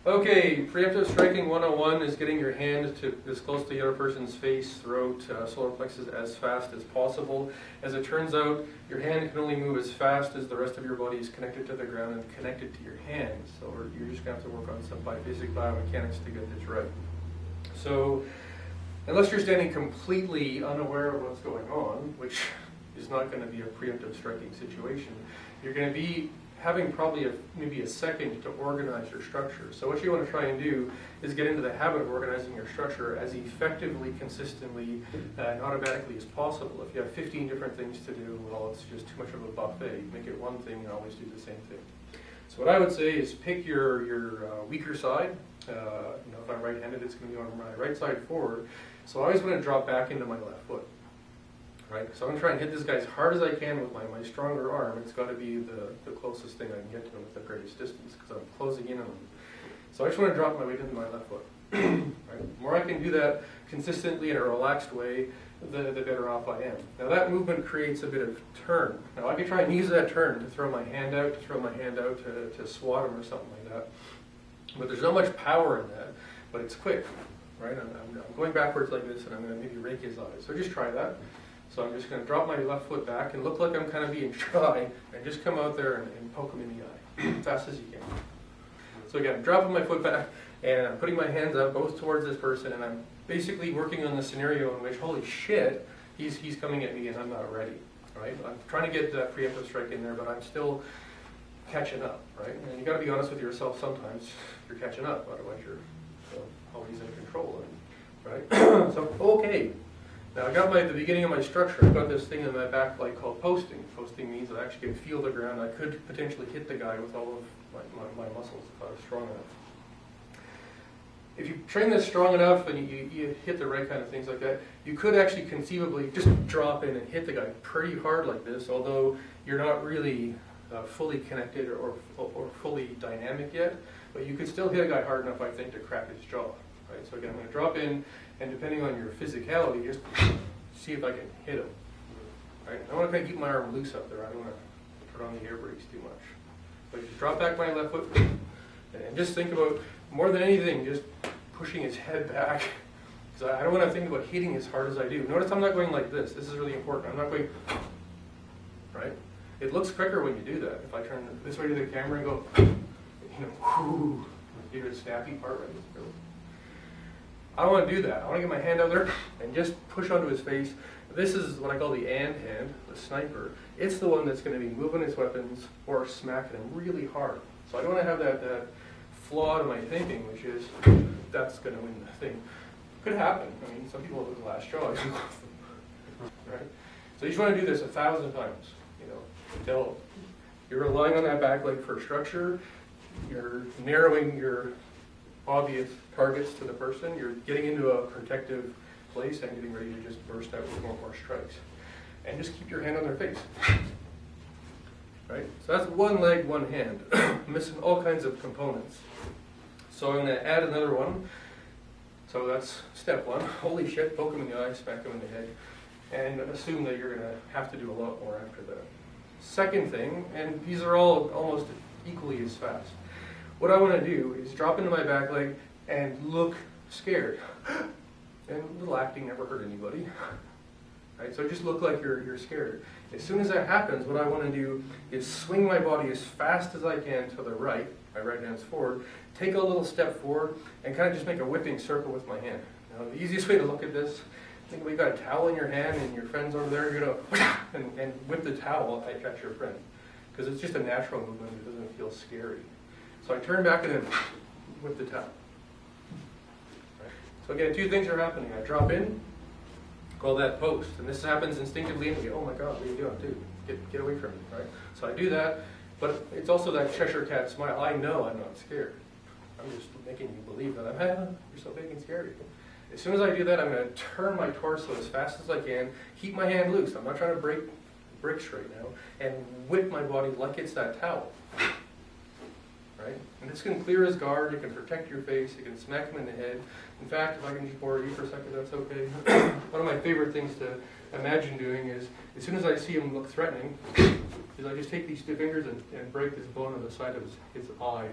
Okay, preemptive striking 101 is getting your hand to as close to the other person's face, throat, solar plexus as fast as possible. As it turns out, your hand can only move as fast as the rest of your body is connected to the ground and connected to your hands. So you're just going to have to work on some basic biomechanics to get this right. So unless you're standing completely unaware of what's going on, which is not going to be a preemptive striking situation, you're going to be having probably maybe a second to organize your structure. So what you want to try and do is get into the habit of organizing your structure as effectively, consistently, and automatically as possible. If you have 15 different things to do, well, it's just too much of a buffet. Make it one thing and always do the same thing. So what I would say is pick your weaker side. If I'm right-handed, it's going to be on my right side forward. So I always want to drop back into my left foot. Right? So I'm going to try and hit this guy as hard as I can with my stronger arm. It's got to be the closest thing I can get to him with the greatest distance because I'm closing in on him. So I just want to drop my weight into my left foot. Right? The more I can do that consistently in a relaxed way, the better off I am. Now that movement creates a bit of turn. Now I can try and use that turn to throw my hand out, to swat him or something like that. But there's not much power in that, but it's quick. Right? I'm going backwards like this and I'm going to maybe rake his eyes. So just try that. So I'm just going to drop my left foot back and look like I'm kind of being shy and just come out there and poke him in the eye as fast as you can. So again, I'm dropping my foot back and I'm putting my hands up both towards this person and I'm basically working on the scenario in which, holy shit, he's coming at me and I'm not ready. Right? I'm trying to get that preemptive strike in there, but I'm still catching up. Right? And you got to be honest with yourself sometimes. You're catching up, otherwise you're always in control. Right? So, okay. Now I got the beginning of my structure. I've got this thing in my back leg called posting. Posting means I actually can feel the ground. I could potentially hit the guy with all of my muscles if I was strong enough. If you train this strong enough and you hit the right kind of things like that, you could actually conceivably just drop in and hit the guy pretty hard like this, although you're not really fully connected or fully dynamic yet, but you could still hit a guy hard enough, I think, to crack his jaw. Right? So again, I'm going to drop in, and depending on your physicality, just see if I can hit him. Right? I want to kind of keep my arm loose up there. I don't want to put on the air brakes too much. But just drop back my left foot, and just think about, more than anything, just pushing his head back. Because I don't want to think about hitting as hard as I do. Notice I'm not going like this. This is really important. I'm not going, right? It looks quicker when you do that. If I turn this way to the camera and go, whoo, you hear the snappy part, right? I don't want to do that. I want to get my hand out there and just push onto his face. This is what I call the hand, the sniper. It's the one that's going to be moving his weapons or smacking him really hard. So I don't want to have that flaw in my thinking, which is that's going to win the thing. Could happen. I mean, some people have glass jaws. Right? So you just want to do this 1,000 times. Until you're relying on that back leg for structure. You're narrowing your obvious targets to the person. You're getting into a protective place and getting ready to just burst out with more strikes. And just keep your hand on their face. Right? So that's one leg, one hand. Missing all kinds of components. So I'm going to add another one. So that's step one. Holy shit, poke him in the eye, smack him in the head. And assume that you're going to have to do a lot more after that. Second thing, and these are all almost equally as fast. What I want to do is drop into my back leg and look scared. And a little acting never hurt anybody. Right? So just look like you're scared. As soon as that happens, what I want to do is swing my body as fast as I can to the right. My right hand's forward. Take a little step forward and kind of just make a whipping circle with my hand. Now, the easiest way to look at this, think we've got a towel in your hand and your friend's over there, you're going to and whip the towel at your friend. Because it's just a natural movement, it doesn't feel scary. So I turn back and then whip the towel. Right? So again, two things are happening. I drop in, call that post. And this happens instinctively and we go, oh my God, what are you doing, dude? Get away from me, right? So I do that, but it's also that Cheshire Cat smile. I know I'm not scared. I'm just making you believe that you're so big and scary. As soon as I do that, I'm going to turn my torso as fast as I can, keep my hand loose. I'm not trying to break bricks right now, and whip my body like it's that towel. Right? And this can clear his guard, it can protect your face, it can smack him in the head. In fact, if I can just borrow you for a second, that's okay. One of my favorite things to imagine doing is, as soon as I see him look threatening, is I just take these two fingers and break this bone on the side of his eye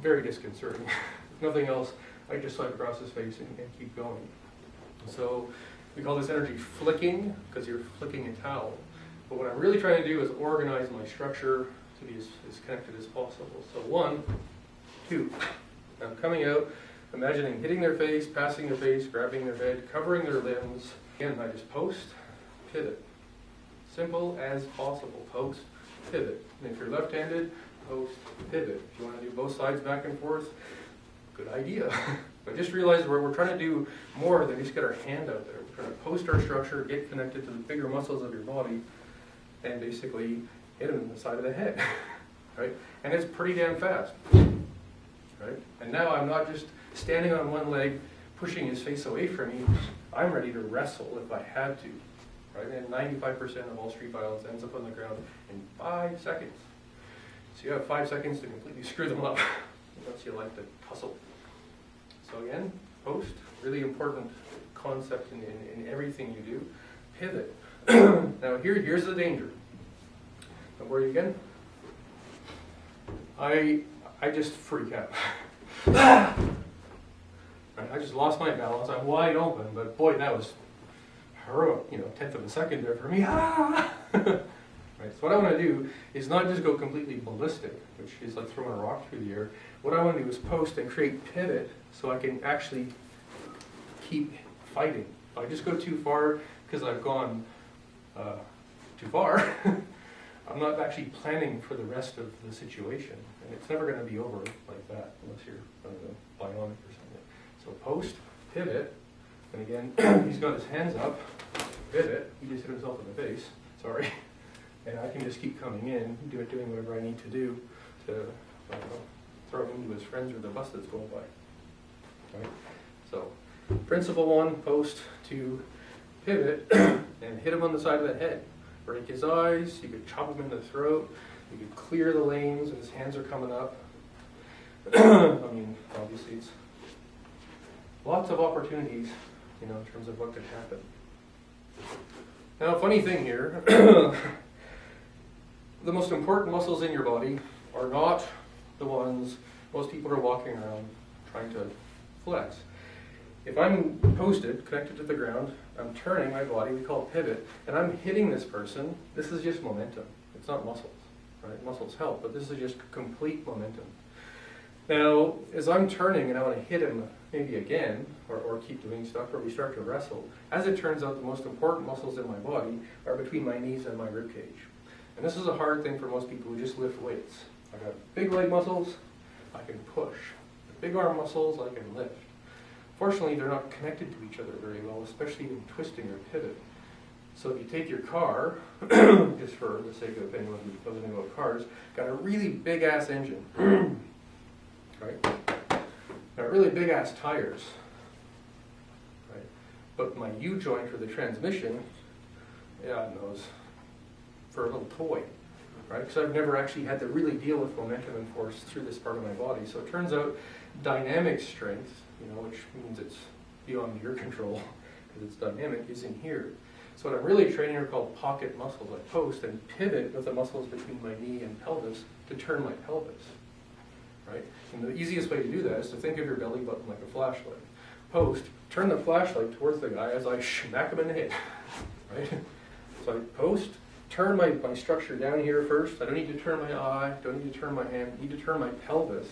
very disconcerting. If nothing else, I just swipe across his face and keep going. So we call this energy flicking, because you're flicking a towel. But what I'm really trying to do is organize my structure to be as connected as possible. So 1, 2, I'm coming out, imagining hitting their face, passing their face, grabbing their head, covering their limbs. Again, I just post, pivot. Simple as possible. Post, pivot. And if you're left-handed, post, pivot. If you want to do both sides back and forth, good idea. But just realize we're trying to do more than just get our hand out there. We're trying to post our structure, get connected to the bigger muscles of your body, and basically hit them in the side of the head. Right? And it's pretty damn fast. Right? And now I'm not just standing on one leg, pushing his face away from me. I'm ready to wrestle if I had to. Right? And 95% of all street violence ends up on the ground in 5 seconds. So you have 5 seconds to completely screw them up once you like to tussle. So again, post, really important concept in everything you do. Pivot. Now here's the danger. Don't worry again. I just freak out. Right, I just lost my balance. I'm wide open, but boy, that was heroic, 1/10 of a second there for me. Right, so what I want to do is not just go completely ballistic, which is like throwing a rock through the air. What I want to do is post and create pivot so I can actually keep fighting. If I just go too far because I've gone too far, I'm not actually planning for the rest of the situation. And it's never going to be over like that unless you're, bionic or something. So post, pivot, and again, he's got his hands up, pivot, he just hit himself in the face, sorry. And I can just keep coming in, doing whatever I need to do to throw him into his friends or the bus that's going by. Right? So, principle 1, post, 2, pivot, and hit him on the side of the head. Break his eyes, you could chop him in the throat, you could clear the lanes and his hands are coming up. I mean, obviously it's lots of opportunities, in terms of what could happen. Now, funny thing here, the most important muscles in your body are not the ones most people are walking around trying to flex. If I'm posted, connected to the ground, I'm turning my body, we call it pivot, and I'm hitting this person, this is just momentum. It's not muscles, right? Muscles help, but this is just complete momentum. Now, as I'm turning and I want to hit him maybe again, or keep doing stuff, or we start to wrestle, as it turns out, the most important muscles in my body are between my knees and my rib cage. And this is a hard thing for most people who just lift weights. I got big leg muscles, I can push. Big arm muscles, I can lift. Fortunately, they're not connected to each other very well, especially in twisting or pivot. So if you take your car, just for the sake of anyone who doesn't know about cars, got a really big ass engine, right? Got really big ass tires, right? But my U-joint for the transmission, yeah, knows, for a little toy, right? Because I've never actually had to really deal with momentum and force through this part of my body. So it turns out dynamic strength, which means it's beyond your control because it's dynamic, is in here. So what I'm really training are called pocket muscles. I post and pivot with the muscles between my knee and pelvis to turn my pelvis, right? And the easiest way to do that is to think of your belly button like a flashlight. Post, turn the flashlight towards the guy as I smack him in the head, right? So I post, turn my structure down here first. I don't need to turn my eye, don't need to turn my hand, I need to turn my pelvis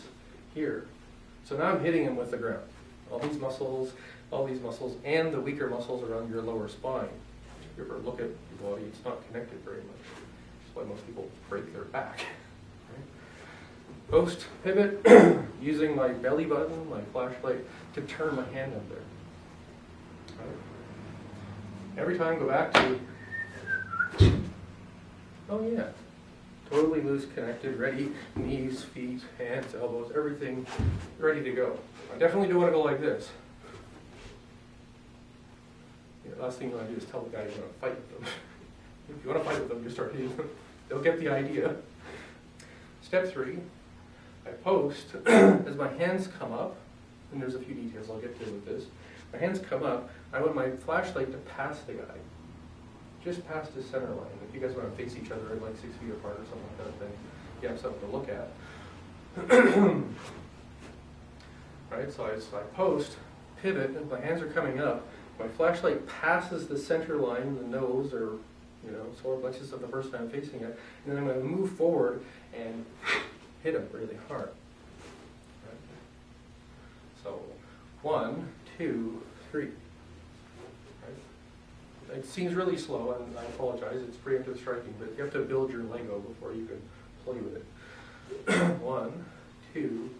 here. So now I'm hitting him with the ground. All these muscles, and the weaker muscles around your lower spine. If you ever look at your body, it's not connected very much. That's why most people break their back. Right? Post, pivot, using my belly button, my flashlight, to turn my hand up there. Right? Every time, go back to, oh yeah, totally loose, connected, ready, knees, feet, hands, elbows, everything ready to go. I definitely don't want to go like this. The last thing you want to do is tell the guy you want to fight with them. If you want to fight with them, just start hitting them. They'll get the idea. Step 3, I post as my hands come up, and there's a few details I'll get to with this. My hands come up, I want my flashlight to pass the guy. Just past his center line. If you guys want to face each other at like 6 feet apart or something like that, then you have something to look at. right? So I post, pivot, and my hands are coming up. My flashlight passes the center line, the nose, or solar plexus of the person I'm facing it, and then I'm going to move forward and hit them really hard. Right? So 1, 2, 3. Right? It seems really slow, and I apologize. It's preemptive striking, but you have to build your Lego before you can play with it. 1, 2,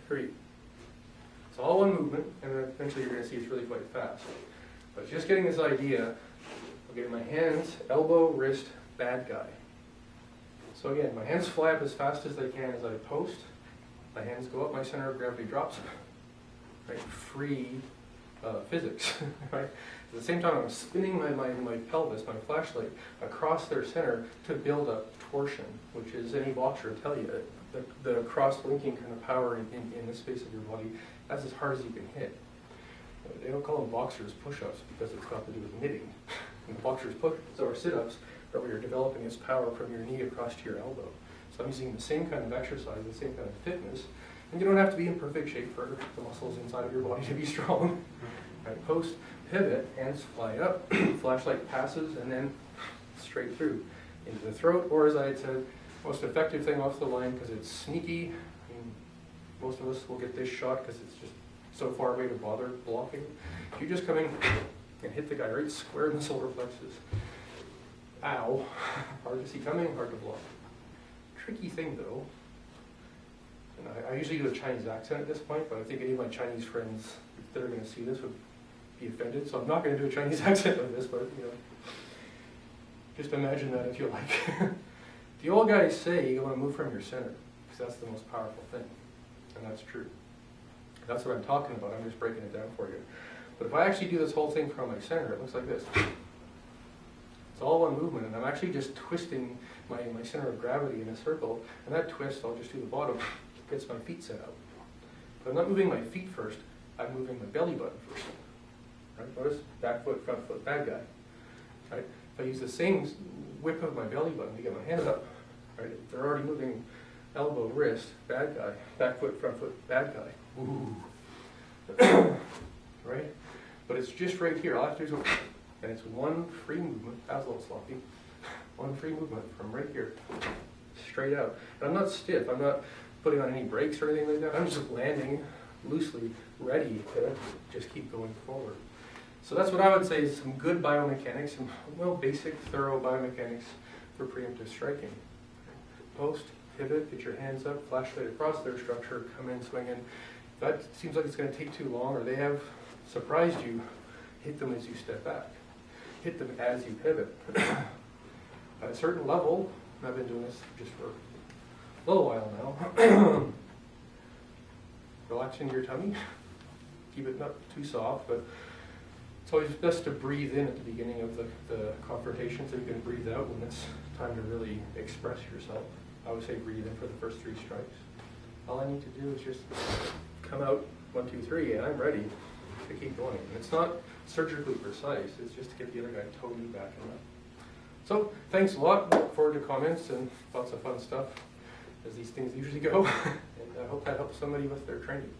3. It's all one movement, and then eventually you're going to see it's really quite fast. But just getting this idea, okay, my hands, elbow, wrist, bad guy. So again, my hands fly up as fast as they can as I post. My hands go up, my center of gravity drops. Right? Free physics. Right? At the same time, I'm spinning my pelvis, my flashlight, across their center to build up torsion, which is, any boxer will tell you, the cross-linking kind of power in the space of your body. That's as hard as you can hit. They don't call them boxers push-ups because it's got to do with knitting. And boxers push-ups or sit-ups are where you're developing this power from your knee across to your elbow. So I'm using the same kind of exercise, the same kind of fitness, and you don't have to be in perfect shape for the muscles inside of your body to be strong. Right? Post, pivot, hands fly up, flashlight passes, and then straight through into the throat, or as I had said, most effective thing off the line because it's sneaky. I mean, most of us will get this shot because it's just so far away to bother blocking. If you just come in and hit the guy right square in the solar plexus, ow, hard to see coming, hard to block. Tricky thing though, and I usually do a Chinese accent at this point, but I think any of my Chinese friends that are going to see this would be offended, so I'm not going to do a Chinese accent like this, but just imagine that if you like. The old guys say you want to move from your center, because that's the most powerful thing, and that's true. That's what I'm talking about, I'm just breaking it down for you. But if I actually do this whole thing from my center, it looks like this. It's all one movement, and I'm actually just twisting my center of gravity in a circle, and that twist, I'll just do the bottom, gets my feet set up. But I'm not moving my feet first, I'm moving my belly button first. Right? Notice, back foot, front foot, bad guy. Right? If I use the same whip of my belly button to get my hands up, right? They're already moving elbow, wrist, bad guy, back foot, front foot, bad guy. Ooh. Right? But it's just right here. All I have to do is go, and it's one free movement. That was a little sloppy. One free movement from right here, straight out. And I'm not stiff. I'm not putting on any brakes or anything like that. I'm just landing loosely, ready to just keep going forward. So that's what I would say is some good biomechanics, some basic, thorough biomechanics for preemptive striking. Post, pivot, get your hands up, flashlight across their structure, come in swinging. If that seems like it's going to take too long, or they have surprised you, hit them as you step back. Hit them as you pivot. At a certain level, I've been doing this just for a little while now. Relax into your tummy. Keep it not too soft, but it's always best to breathe in at the beginning of the confrontation so you can breathe out when it's time to really express yourself. I would say breathe in for the first 3 strikes. All I need to do is just come out 1, 2, 3, and I'm ready to keep going. And it's not surgically precise, it's just to get the other guy totally backing up. So, thanks a lot. Look forward to comments and lots of fun stuff as these things usually go. And I hope that helps somebody with their training.